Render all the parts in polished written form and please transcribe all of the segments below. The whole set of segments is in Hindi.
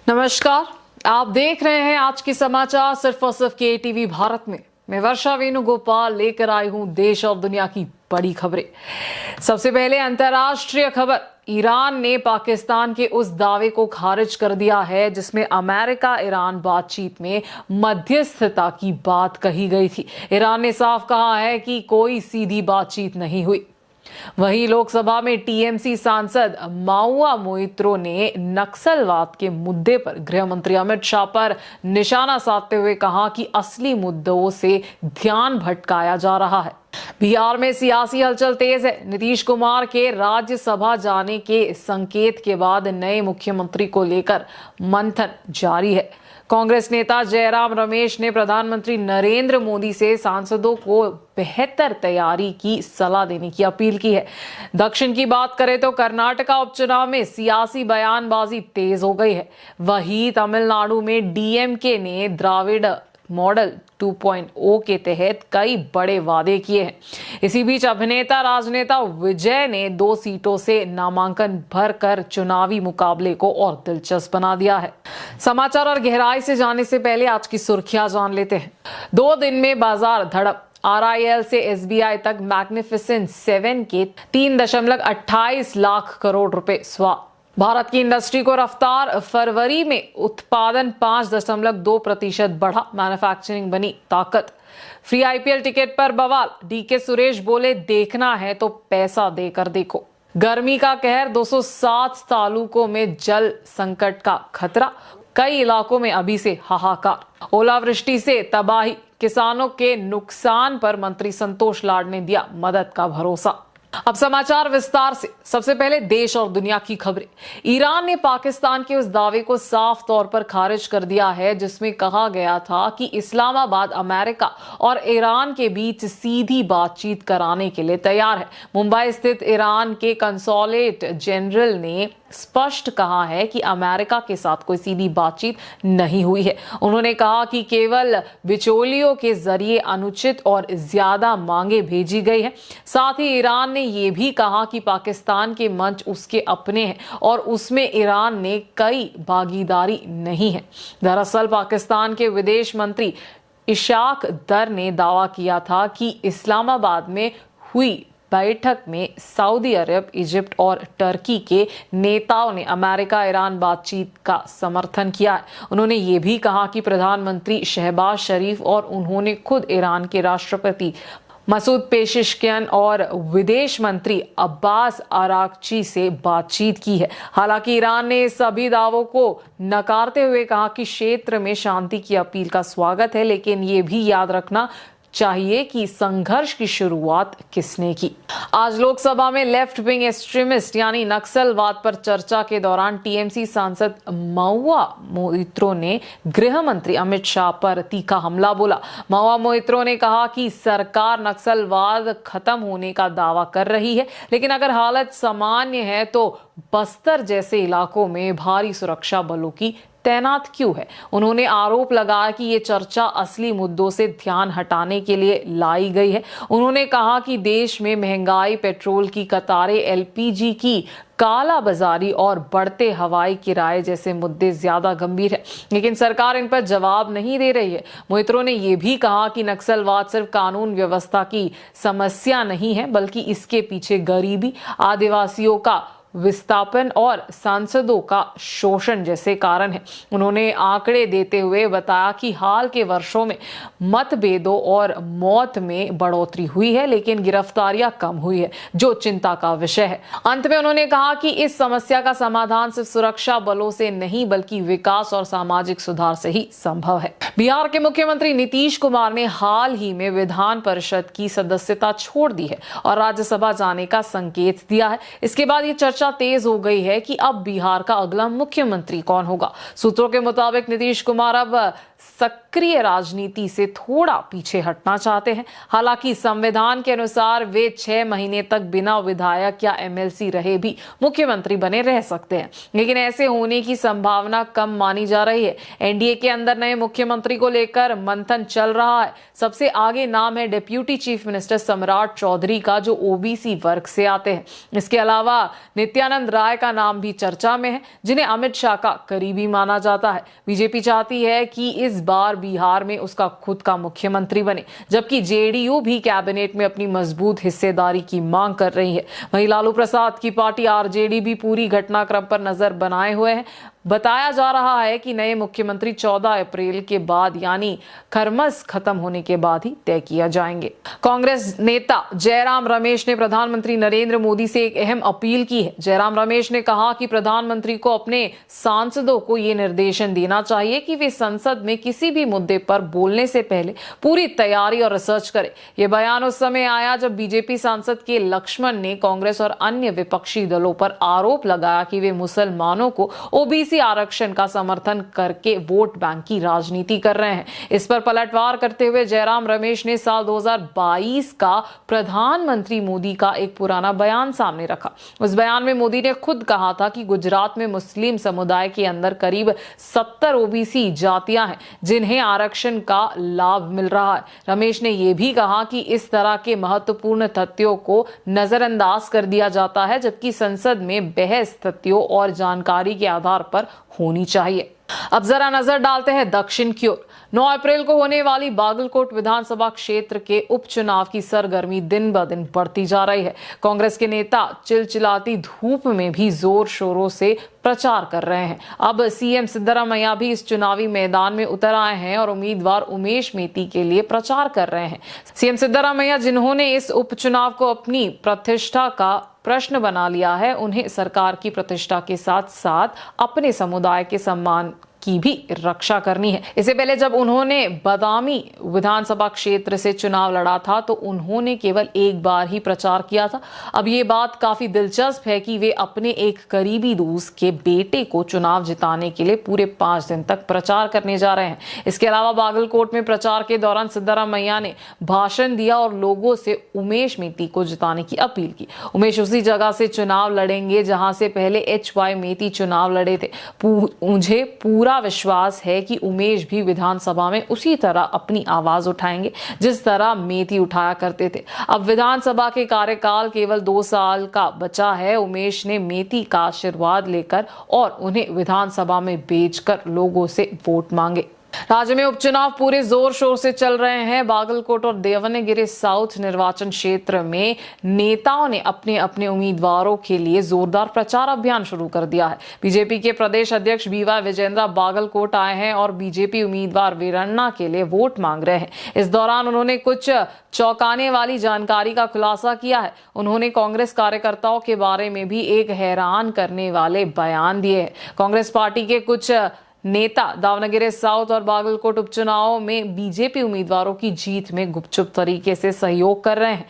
नमस्कार, आप देख रहे हैं आज की समाचार सिर्फ और सिर्फ के टीवी भारत में। मैं वर्षा वेणुगोपाल लेकर आई हूं देश और दुनिया की बड़ी खबरें। सबसे पहले अंतर्राष्ट्रीय खबर, ईरान ने पाकिस्तान के उस दावे को खारिज कर दिया है जिसमें अमेरिका ईरान बातचीत में मध्यस्थता की बात कही गई थी। ईरान ने साफ कहा है कि कोई सीधी बातचीत नहीं हुई। वहीं लोकसभा में टीएमसी सांसद माउआ मोइत्रो ने नक्सलवाद के मुद्दे पर गृह मंत्री अमित शाह पर निशाना साधते हुए कहा कि असली मुद्दों से ध्यान भटकाया जा रहा है। बिहार में सियासी हलचल तेज है। नीतीश कुमार के राज्यसभा जाने के संकेत के बाद नए मुख्यमंत्री को लेकर मंथन जारी है। कांग्रेस नेता जयराम रमेश ने प्रधानमंत्री नरेंद्र मोदी से सांसदों को बेहतर तैयारी की सलाह देने की अपील की है। दक्षिण की बात करें तो कर्नाटका उपचुनाव में सियासी बयानबाजी तेज हो गई है। वहीं तमिलनाडु में डीएमके ने द्राविड़ मॉडल 2.0 के तहत कई बड़े वादे किए हैं। इसी बीच अभिनेता राजनेता विजय ने 2 सीटों से नामांकन भरकर चुनावी मुकाबले को और दिलचस्प बना दिया है। समाचार और गहराई से जाने से पहले आज की सुर्खियां जान लेते हैं। 2 दिन में बाजार धड़प, आरआईएल से एसबीआई तक मैग्निफिसेंट 7 के 3.28 लाख करोड़ रुपए स्वाह। भारत की इंडस्ट्री को रफ्तार, फरवरी में उत्पादन 5.2% बढ़ा, मैन्युफैक्चरिंग बनी ताकत। फ्री आईपीएल टिकट पर बवाल, डीके सुरेश बोले देखना है तो पैसा देकर देखो। गर्मी का कहर, 207 तालुकों में जल संकट का खतरा, कई इलाकों में अभी से हाहाकार। ओलावृष्टि से तबाही, किसानों के नुकसान पर मंत्री संतोष लाड ने दिया मदद का भरोसा। अब समाचार विस्तार से। सबसे पहले देश और दुनिया की खबरें। ईरान ने पाकिस्तान के उस दावे को साफ तौर पर खारिज कर दिया है जिसमें कहा गया था कि इस्लामाबाद अमेरिका और ईरान के बीच सीधी बातचीत कराने के लिए तैयार है। मुंबई स्थित ईरान के कंसोलेट जनरल ने स्पष्ट कहा है कि अमेरिका के साथ कोई सीधी बातचीत नहीं हुई है। उन्होंने कहा कि केवल बिचौलियों के जरिए अनुचित और ज्यादा मांगे भेजी गई है। साथ ही ईरान ने यह भी कहा कि पाकिस्तान के मंच उसके अपने हैं और उसमें ईरान ने कई भागीदारी नहीं है। दरअसल पाकिस्तान के विदेश मंत्री इशाक दर ने दावा किया था कि इस्लामाबाद में हुई बैठक में सऊदी अरब, इजिप्ट और टर्की के नेताओं ने अमेरिका ईरान बातचीत का समर्थन किया है। उन्होंने ये भी कहा कि प्रधानमंत्री शहबाज शरीफ और उन्होंने खुद ईरान के राष्ट्रपति मसूद पेशिशकियन और विदेश मंत्री अब्बास अरागची से बातचीत की है। हालांकि ईरान ने सभी दावों को नकारते हुए कहा कि क्षेत्र में शांति की अपील का स्वागत है, लेकिन ये भी याद रखना चाहिए कि संघर्ष की शुरुआत किसने की। आज लोकसभा में लेफ्ट विंग एक्सट्रीमिस्ट यानी नक्सलवाद पर चर्चा के दौरान टीएमसी सांसद माउआ मोइत्रो ने गृह मंत्री अमित शाह पर तीखा हमला बोला। माउआ मोइत्रो ने कहा कि सरकार नक्सलवाद खत्म होने का दावा कर रही है, लेकिन अगर हालत सामान्य है तो बस्तर जैसे इलाकों में भारी सुरक्षा बलों की तैनात क्यों है। उन्होंने आरोप लगाया कि ये चर्चा असली मुद्दों से ध्यान हटाने के लिए लाई गई है। उन्होंने कहा कि देश में महंगाई, पेट्रोल की कतारें, एलपीजी की काला बाजारी और बढ़ते हवाई किराए जैसे मुद्दे ज्यादा गंभीर है, लेकिन सरकार इन पर जवाब नहीं दे रही है। मोइत्रो ने यह भी कहा कि नक्सलवाद सिर्फ कानून व्यवस्था की समस्या नहीं है, बल्कि इसके पीछे गरीबी, आदिवासियों का विस्थापन और सांसदों का शोषण जैसे कारण है। उन्होंने आंकड़े देते हुए बताया कि हाल के वर्षों में मतभेदों और मौत में बढ़ोतरी हुई है, लेकिन गिरफ्तारियां कम हुई है, जो चिंता का विषय है। अंत में उन्होंने कहा कि इस समस्या का समाधान सिर्फ सुरक्षा बलों से नहीं बल्कि विकास और सामाजिक सुधार से ही संभव है। बिहार के मुख्यमंत्री नीतीश कुमार ने हाल ही में विधान परिषद की सदस्यता छोड़ दी है और राज्यसभा जाने का संकेत दिया है। इसके बाद ये चर्चा तेज हो गई है कि अब बिहार का अगला मुख्यमंत्री कौन होगा। सूत्रों के मुताबिक नीतीश कुमार अब सक्रिय राजनीति से थोड़ा पीछे हटना चाहते हैं। हालांकि संविधान के अनुसार वे 6 महीने तक बिना विधायक या एमएलसी रहे भी मुख्यमंत्री बने रह सकते हैं, लेकिन ऐसे होने की संभावना कम मानी जा रही है। एनडीए के अंदर नए मुख्यमंत्री को लेकर मंथन चल रहा है। सबसे आगे नाम है डिप्यूटी चीफ मिनिस्टर सम्राट चौधरी का, जो ओबीसी वर्ग से आते हैं। इसके अलावा नित्यानंद राय का नाम भी चर्चा में है, जिन्हें अमित शाह का करीबी माना जाता है। बीजेपी चाहती है कि इस बार बिहार में उसका खुद का मुख्यमंत्री बने, जबकि जेडीयू भी कैबिनेट में अपनी मजबूत हिस्सेदारी की मांग कर रही है। वहीं लालू प्रसाद की पार्टी आरजेडी भी पूरी घटनाक्रम पर नजर बनाए हुए है। बताया जा रहा है कि नए मुख्यमंत्री 14 अप्रैल के बाद यानी खरमस खत्म होने के बाद ही तय किया जाएंगे। कांग्रेस नेता जयराम रमेश ने प्रधानमंत्री नरेंद्र मोदी से एक अहम अपील की है। जयराम रमेश ने कहा कि प्रधानमंत्री को अपने सांसदों को ये निर्देशन देना चाहिए कि वे संसद में किसी भी मुद्दे पर बोलने से पहले पूरी तैयारी और रिसर्च करें। यह बयान उस समय आया जब बीजेपी सांसद के लक्ष्मण ने कांग्रेस और अन्य विपक्षी दलों पर आरोप लगाया कि वे मुसलमानों को ओबीसी आरक्षण का समर्थन करके वोट बैंक की राजनीति कर रहे हैं। इस पर पलटवार करते हुए जयराम रमेश ने साल 2022 का प्रधानमंत्री मोदी का एक पुराना बयान सामने रखा। उस बयान में मोदी ने खुद कहा था कि गुजरात में मुस्लिम समुदाय के अंदर करीब 70 ओबीसी जातियां हैं जिन्हें आरक्षण का लाभ मिल रहा है। रमेश ने यह भी कहा कि इस तरह के महत्वपूर्ण तथ्यों को नजरअंदाज कर दिया जाता है, जबकि संसद में बहस तथ्यों और जानकारी के आधार पर होनी चाहिए। अब जरा नजर डालते हैं दक्षिण की ओर। 9 अप्रैल को होने वाली बागलकोट विधानसभा क्षेत्र के उपचुनाव की सरगर्मी दिन ब दिन बढ़ती जा रही है। कांग्रेस के नेता चिलचिलाती धूप में भी जोर शोरों से प्रचार कर रहे हैं। अब सीएम सिद्धरामैया भी इस चुनावी मैदान में उतर आए हैं और उम्मीदवार उमेश मेती के लिए प्रचार कर रहे हैं। सीएम सिद्धरामैया, जिन्होंने इस उपचुनाव को अपनी प्रतिष्ठा का प्रश्न बना लिया है, उन्हें सरकार की प्रतिष्ठा के साथ साथ अपने समुदाय के सम्मान की भी रक्षा करनी है। इससे पहले जब उन्होंने बदामी विधानसभा क्षेत्र से चुनाव लड़ा था तो उन्होंने केवल एक बार ही प्रचार किया था। अब ये बात काफी दिलचस्प है कि वे अपने एक करीबी दोस्त के बेटे को चुनाव जिताने के लिए पूरे 5 दिन तक प्रचार करने जा रहे हैं। इसके अलावा बागलकोट में प्रचार के दौरान सिद्धरामैया ने भाषण दिया और लोगों से उमेश मेती को जिताने की अपील की। उमेश उसी जगह से चुनाव लड़ेंगे जहां से पहले एचवाई मेती चुनाव लड़े थे। मुझे पूरा विश्वास है कि उमेश भी विधानसभा में उसी तरह अपनी आवाज उठाएंगे जिस तरह मेती उठाया करते थे। अब विधानसभा के कार्यकाल केवल 2 साल का बचा है। उमेश ने मेती का आशीर्वाद लेकर और उन्हें विधानसभा में भेजकर लोगों से वोट मांगे। राज्य में उपचुनाव पूरे जोर शोर से चल रहे हैं। बागलकोट और देवनागिरी साउथ निर्वाचन क्षेत्र में नेताओं ने अपने अपने उम्मीदवारों के लिए जोरदार प्रचार अभियान शुरू कर दिया है। बीजेपी के प्रदेश अध्यक्ष बीवाई विजेंद्र बागलकोट आए हैं और बीजेपी उम्मीदवार वीरन्ना के लिए वोट मांग रहे हैं। इस दौरान उन्होंने कुछ चौंकाने वाली जानकारी का खुलासा किया है। उन्होंने कांग्रेस कार्यकर्ताओं के बारे में भी एक हैरान करने वाले बयान दिए हैं। कांग्रेस पार्टी के कुछ नेता दावनगिरी साउथ और बागलकोट उपचुनावों में बीजेपी उम्मीदवारों की जीत में गुपचुप तरीके से सहयोग कर रहे हैं।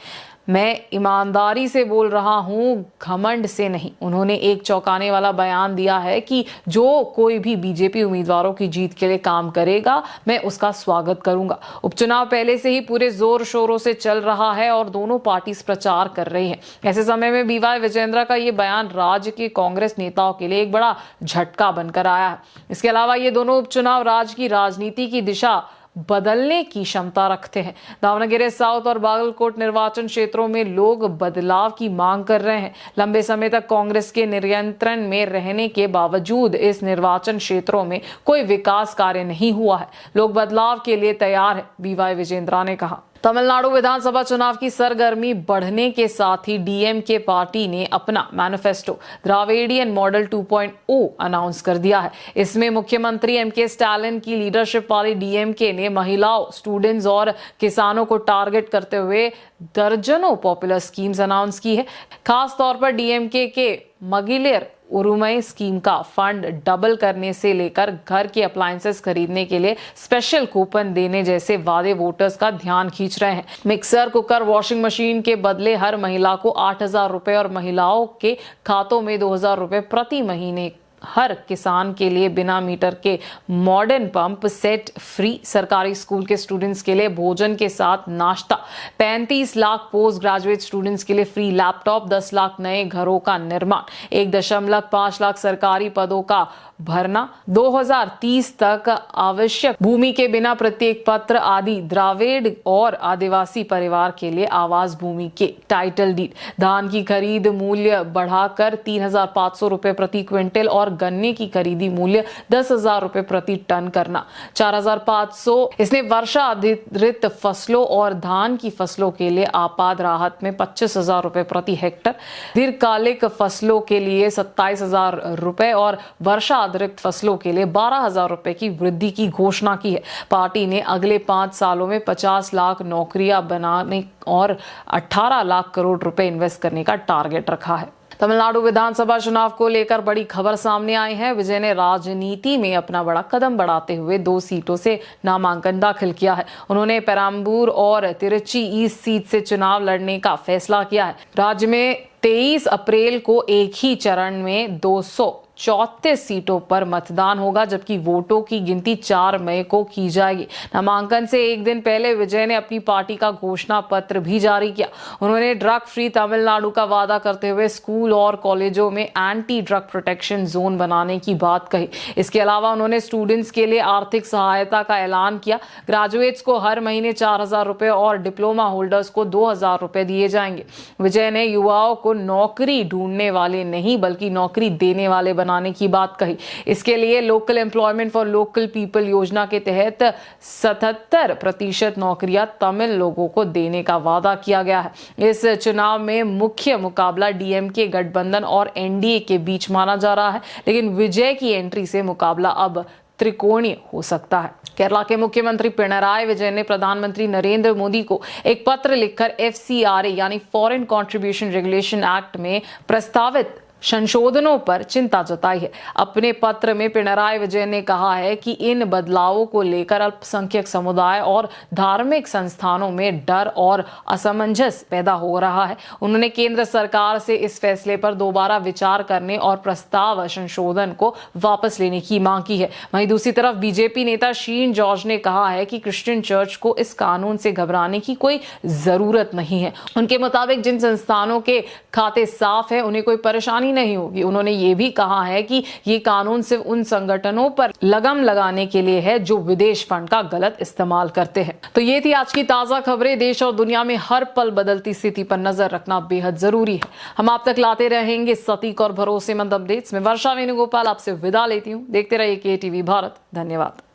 मैं ईमानदारी से बोल रहा हूं, घमंड से नहीं। उन्होंने एक चौंकाने वाला बयान दिया है कि जो कोई भी बीजेपी उम्मीदवारों की जीत के लिए काम करेगा, मैं उसका स्वागत करूंगा। उपचुनाव पहले से ही पूरे जोर शोरों से चल रहा है और दोनों पार्टी प्रचार कर रही हैं। ऐसे समय में बीवाई विजेंद्र का ये बयान राज्य के कांग्रेस नेताओं के लिए एक बड़ा झटका बनकर आया है। इसके अलावा ये दोनों उपचुनाव राज्य की राजनीति की दिशा बदलने की क्षमता रखते हैं। दावनगिरी साउथ और बागलकोट निर्वाचन क्षेत्रों में लोग बदलाव की मांग कर रहे हैं। लंबे समय तक कांग्रेस के नियंत्रण में रहने के बावजूद इस निर्वाचन क्षेत्रों में कोई विकास कार्य नहीं हुआ है। लोग बदलाव के लिए तैयार हैं, बीवाई विजेंद्र ने कहा। तमिलनाडु विधानसभा चुनाव की सरगर्मी बढ़ने के साथ ही डीएमके पार्टी ने अपना मैनिफेस्टो द्राविडियन मॉडल 2.0 अनाउंस कर दिया है। इसमें मुख्यमंत्री एमके स्टालिन की लीडरशिप वाली डीएमके ने महिलाओं, स्टूडेंट्स और किसानों को टारगेट करते हुए दर्जनों पॉपुलर स्कीम्स अनाउंस की है। खास तौर पर डीएमके के मगिलेर उरुमई स्कीम का फंड डबल करने से लेकर घर के अप्लायंसेस खरीदने के लिए स्पेशल कूपन देने जैसे वादे वोटर्स का ध्यान खींच रहे हैं। मिक्सर, कुकर, वॉशिंग मशीन के बदले हर महिला को 8,000 रुपए और महिलाओं के खातों में 2,000 रुपए प्रति महीने हर किसान के लिए बिना मीटर के मॉडर्न पंप सेट फ्री, सरकारी स्कूल के स्टूडेंट्स के लिए भोजन के साथ नाश्ता, 35 लाख पोस्ट ग्रेजुएट स्टूडेंट्स के लिए फ्री लैपटॉप, 10 लाख नए घरों का निर्माण, 1.5 लाख सरकारी पदों का भरना, 2030 तक आवश्यक भूमि के बिना प्रत्येक पत्र आदि, द्राविड़ और आदिवासी परिवार के लिए आवास भूमि के टाइटल डीड, धान की खरीद मूल्य बढ़ाकर 3,500 रुपए प्रति क्विंटल और गन्ने की खरीदी मूल्य 10,000 रुपए प्रति टन करना, 4,500 इसने वर्षा आधारित फसलों और धान की फसलों के लिए आपात राहत में 25,000 रुपए प्रति हेक्टर, दीर्घकालिक फसलों के लिए 27,000 रुपए और वर्षा आधारित फसलों के लिए 12,000 रुपए की वृद्धि की घोषणा की है। पार्टी ने अगले 5 सालों में 50 लाख नौकरियां बनाने और 18 लाख करोड़ रुपए इन्वेस्ट करने का टारगेट रखा है। तमिलनाडु विधानसभा चुनाव को लेकर बड़ी खबर सामने आई है। विजय ने राजनीति में अपना बड़ा कदम बढ़ाते हुए 2 सीटों से नामांकन दाखिल किया है। उन्होंने पेराम्बूर और तिरुचि ईस्ट सीट से चुनाव लड़ने का फैसला किया है। राज्य में 23 अप्रैल को एक ही चरण में 234 सीटों पर मतदान होगा, जबकि वोटों की गिनती 4 मई को की जाएगी। नामांकन से एक दिन पहले विजय ने अपनी पार्टी का घोषणा पत्र भी जारी किया। उन्होंने ड्रग फ्री तमिलनाडु का वादा करते हुए स्कूल और कॉलेजों में एंटी ड्रग प्रोटेक्शन जोन बनाने की बात कही। इसके अलावा उन्होंने स्टूडेंट्स के लिए आर्थिक सहायता का ऐलान किया। ग्रेजुएट्स को हर महीने 4,000 रुपए और डिप्लोमा होल्डर्स को 2,000 रुपए दिए जाएंगे। विजय ने युवाओं को नौकरी ढूंढने वाले नहीं बल्कि नौकरी देने वाले बनाने की बात कही। इसके लिए local employment for local people योजना के तहत 77% नौकरियां तमिल लोगों को देने का वादा किया गया है। इस चुनाव में मुख्य मुकाबला डीएमके गठबंधन और एनडीए के बीच माना जा रहा है, लेकिन विजय की एंट्री से मुकाबला अब त्रिकोणीय हो सकता है। केरला के मुख्यमंत्री पिनराई विजयन ने प्रधानमंत्री नरेंद्र मोदी को एक पत्र लिखकर एफसीआरए यानी फॉरेन कंट्रीब्यूशन रेगुलेशन एक्ट में प्रस्तावित संशोधनों पर चिंता जताई है। अपने पत्र में पिनराई विजयन ने कहा है कि इन बदलावों को लेकर अल्पसंख्यक समुदाय और धार्मिक संस्थानों में डर और असमंजस पैदा हो रहा है। उन्होंने केंद्र सरकार से इस फैसले पर दोबारा विचार करने और प्रस्ताव संशोधन को वापस लेने की मांग की है। वहीं दूसरी तरफ बीजेपी नेता शीन जॉर्ज ने कहा है कि क्रिश्चियन चर्च को इस कानून से घबराने की कोई जरूरत नहीं है। उनके मुताबिक जिन संस्थानों के खाते साफ है उन्हें कोई परेशानी नहीं होगी। उन्होंने ये भी कहा है कि ये कानून सिर्फ उन संगठनों पर लगाम लगाने के लिए है जो विदेश फंड का गलत इस्तेमाल करते हैं। तो ये थी आज की ताजा खबरें। देश और दुनिया में हर पल बदलती स्थिति पर नजर रखना बेहद जरूरी है। हम आप तक लाते रहेंगे सटीक और भरोसेमंद अपडेट्स में। वर्षा वेणुगोपाल आपसे विदा लेती हूँ। देखते रहिए केटीवी भारत। धन्यवाद।